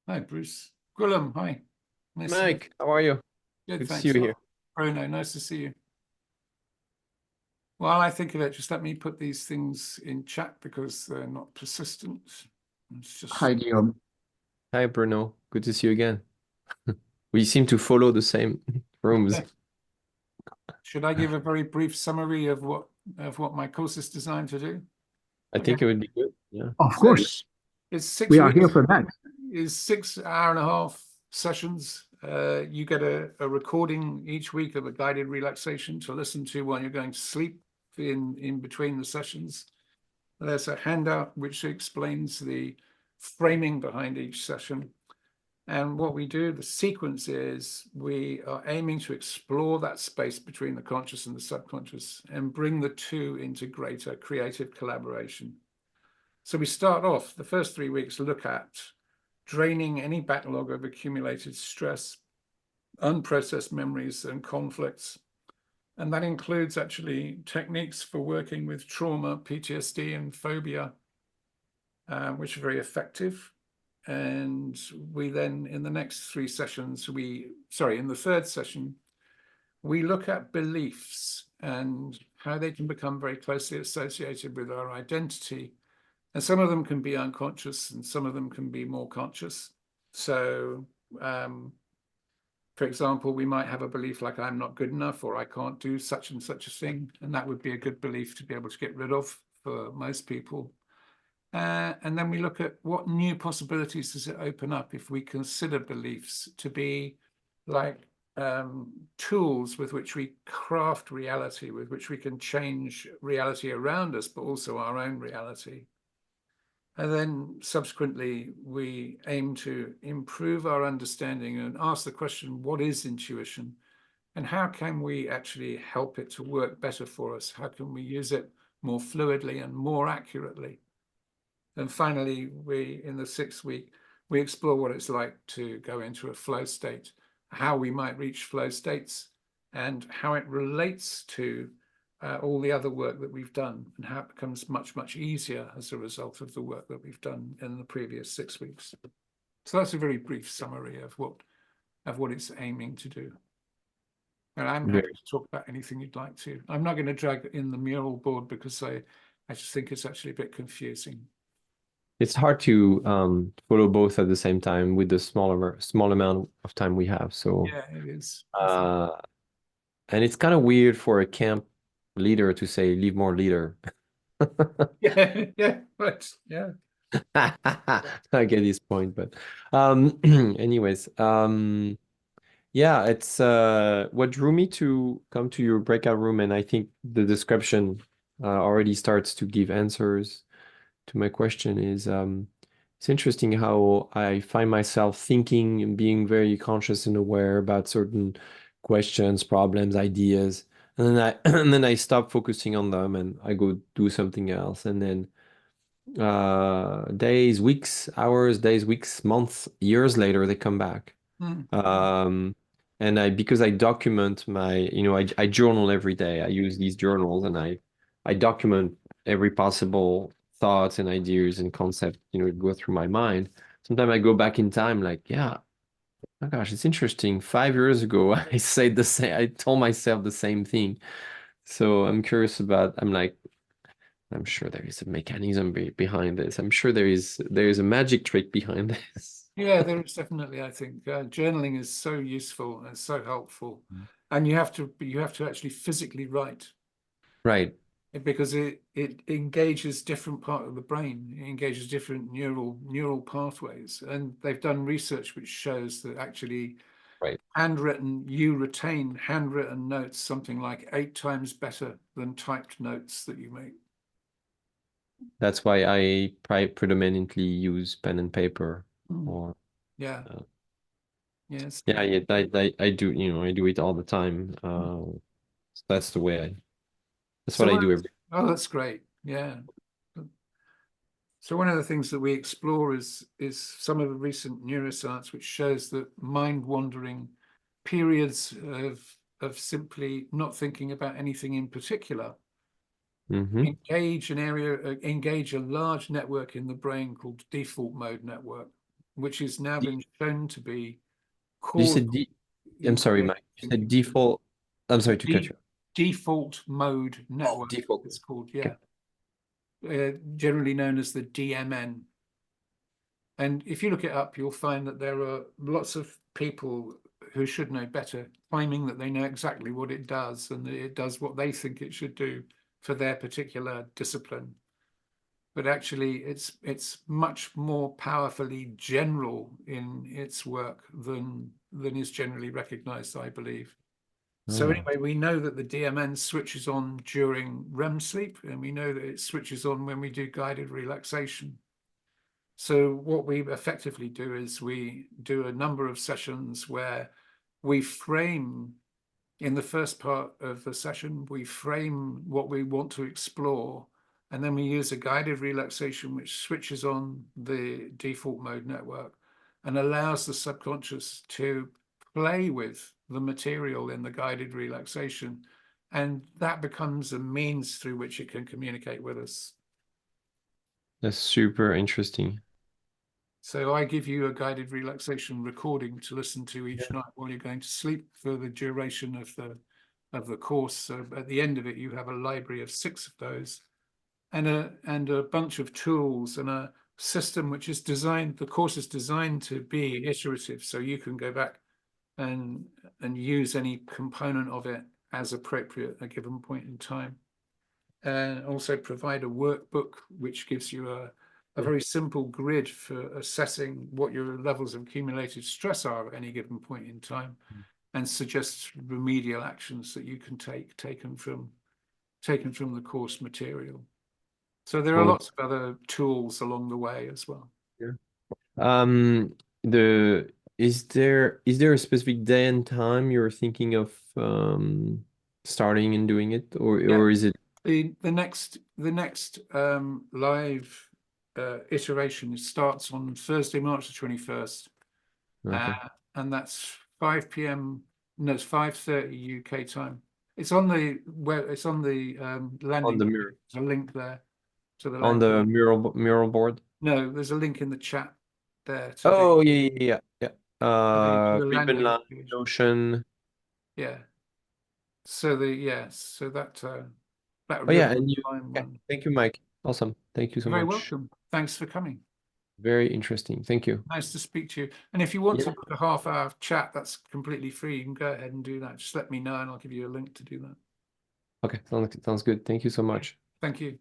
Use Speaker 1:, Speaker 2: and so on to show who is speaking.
Speaker 1: Hi, Bruce. Gwilym, hi. Nice to meet
Speaker 2: Mike, how are you?
Speaker 1: you. Good,
Speaker 2: Good to see you
Speaker 1: thanks a
Speaker 2: here.
Speaker 1: lot. Bruno, nice to see you. While I think of it, just let me put these things in chat because they're not persistent. It's
Speaker 3: Hi,
Speaker 1: just,
Speaker 3: Guillaume.
Speaker 2: Hi, Bruno. Good to see you again. We seem to follow the same rooms.
Speaker 1: should I give a very brief summary of what my course is designed to do?
Speaker 2: I
Speaker 1: Okay.
Speaker 2: think it would be good. Yeah.
Speaker 3: Of
Speaker 1: So
Speaker 3: course,
Speaker 1: it's 6
Speaker 3: we are
Speaker 1: weeks,
Speaker 3: here for that.
Speaker 1: is 6 hour and a half sessions. You get a recording each week of a guided relaxation to listen to while you're going to sleep in between the sessions. There's a handout which explains the framing behind each session. And what we do, the sequence is we are aiming to explore that space between the conscious and the subconscious and bring the two into greater creative collaboration. So we start off, the first 3 weeks look at draining any backlog of accumulated stress, unprocessed memories and conflicts. And that includes actually techniques for working with trauma, PTSD, and phobia, which are very effective. And we then, in the next 3 sessions, in the third session, we look at beliefs and how they can become very closely associated with our identity. And some of them can be unconscious and some of them can be more conscious. So, for example, we might have a belief like I'm not good enough or I can't do such and such a thing. And that would be a good belief to be able to get rid of for most people. And then we look at what new possibilities does it open up if we consider beliefs to be like tools with which we craft reality, with which we can change reality around us, but also our own reality. And then subsequently, we aim to improve our understanding and ask the question, what is intuition? And how can we actually help it to work better for us? How can we use it more fluidly and more accurately? And finally, in the 6th week, we explore what it's like to go into a flow state, how we might reach flow states, and how it relates to all the other work that we've done, and how it becomes much, much easier as a result of the work that we've done in the previous 6 weeks. So that's a very brief summary of what it's aiming to do. And I'm happy to talk about anything you'd like to. I'm not going to drag in the mural board because I just think it's actually a bit confusing.
Speaker 2: It's hard to follow both at the same time with the small amount of time we have. So
Speaker 1: Yeah, it is.
Speaker 2: and it's kind of weird for a camp leader to say leave more leader.
Speaker 1: Yeah, right. Yeah.
Speaker 2: I get his point, but anyways, yeah, it's what drew me to come to your breakout room, and I think the description already starts to give answers to my question is it's interesting how I find myself thinking and being very conscious and aware about certain questions, problems, ideas, and then I and then I stop focusing on them and I go do something else, and then days, weeks, hours, days, weeks, months, years later, they come back.
Speaker 1: Mm.
Speaker 2: And because I document I journal every day. I use these journals and I document every possible thoughts and ideas and concept, go through my mind. Sometimes I go back in time, like, yeah, my gosh, it's interesting. 5 years ago, I said the same, I told myself the same thing. So I'm curious I'm sure there is a mechanism behind this. I'm sure there is a magic trick behind this.
Speaker 1: Yeah, there is definitely, I think. Journaling is so useful and so helpful. And you have to actually physically write
Speaker 2: Right.
Speaker 1: because it engages different part of the brain. It engages different neural pathways. And they've done research which shows that actually
Speaker 2: Right.
Speaker 1: you retain handwritten notes something like 8 times better than typed notes that you make.
Speaker 2: That's why I predominantly use pen and paper. Or
Speaker 1: Yeah.
Speaker 2: uh,
Speaker 1: Yes.
Speaker 2: yeah, yeah, I do, I do it all the time. So that's the way that's what I do every.
Speaker 1: Oh, that's great. Yeah. So one of the things that we explore is some of the recent neuroscience, which shows that mind wandering periods of simply not thinking about anything in particular
Speaker 2: Mm-hmm.
Speaker 1: engage a large network in the brain called default mode network. which has now been shown to be
Speaker 2: You
Speaker 1: caused.
Speaker 2: said I'm sorry, Mike. You said default. I'm sorry to cut you.
Speaker 1: Default mode
Speaker 2: Oh,
Speaker 1: network,
Speaker 2: default.
Speaker 1: it's called,
Speaker 2: Okay.
Speaker 1: generally known as the DMN. And if you look it up, you'll find that there are lots of people who should know better, claiming that they know exactly what it does and that it does what they think it should do for their particular discipline. But actually, it's much more powerfully general in its work than is generally recognized, I believe. So
Speaker 2: Oh.
Speaker 1: anyway, we know that the DMN switches on during REM sleep, and we know that it switches on when we do guided relaxation. So what we effectively do is we do a number of sessions where we frame, in the first part of the session, we frame what we want to explore, and then we use a guided relaxation which switches on the default mode network and allows the subconscious to play with the material in the guided relaxation. And that becomes a means through which it can communicate with us.
Speaker 2: That's super interesting.
Speaker 1: So I give you a guided relaxation recording to listen to each night while you're going to sleep for the duration of the course. So at the end of it, you have a library of 6 of those, and a bunch of tools and a system which is designed. The course is designed to be iterative, so you can go back and use any component of it as appropriate at a given point in time. And also provide a workbook which gives you a very simple grid for assessing what your levels of accumulated stress are at any given point in time, and suggests remedial actions that you can take taken from the course material. So there are
Speaker 2: Cool.
Speaker 1: lots of other tools along the way as well.
Speaker 2: Yeah. Is there a specific day and time you're thinking of starting and doing it, or is it
Speaker 1: the next live iteration starts on Thursday, March the 21st,
Speaker 2: okay?
Speaker 1: and that's 5 p.m. No, it's 5:30 UK time. It's on the landing.
Speaker 2: On the mirror.
Speaker 1: There's a link there to the
Speaker 2: On
Speaker 1: landing.
Speaker 2: the mural board?
Speaker 1: No, there's a link in the chat there to
Speaker 2: Oh, yeah.
Speaker 1: to the landing
Speaker 2: Liminal,
Speaker 1: page.
Speaker 2: Notion.
Speaker 1: Yeah. So so that
Speaker 2: Oh, yeah,
Speaker 1: real
Speaker 2: and you.
Speaker 1: time
Speaker 2: Okay.
Speaker 1: one.
Speaker 2: Thank you, Mike. Awesome. Thank you so
Speaker 1: You're very
Speaker 2: much.
Speaker 1: welcome. Thanks for coming.
Speaker 2: Very interesting. Thank you.
Speaker 1: Nice to speak to you. And if you want to
Speaker 2: Yeah.
Speaker 1: book a half-hour chat, that's completely free. You can go ahead and do that. Just let me know and I'll give you a link to do that.
Speaker 2: Okay, sounds good. Thank you so much.
Speaker 1: Thank you.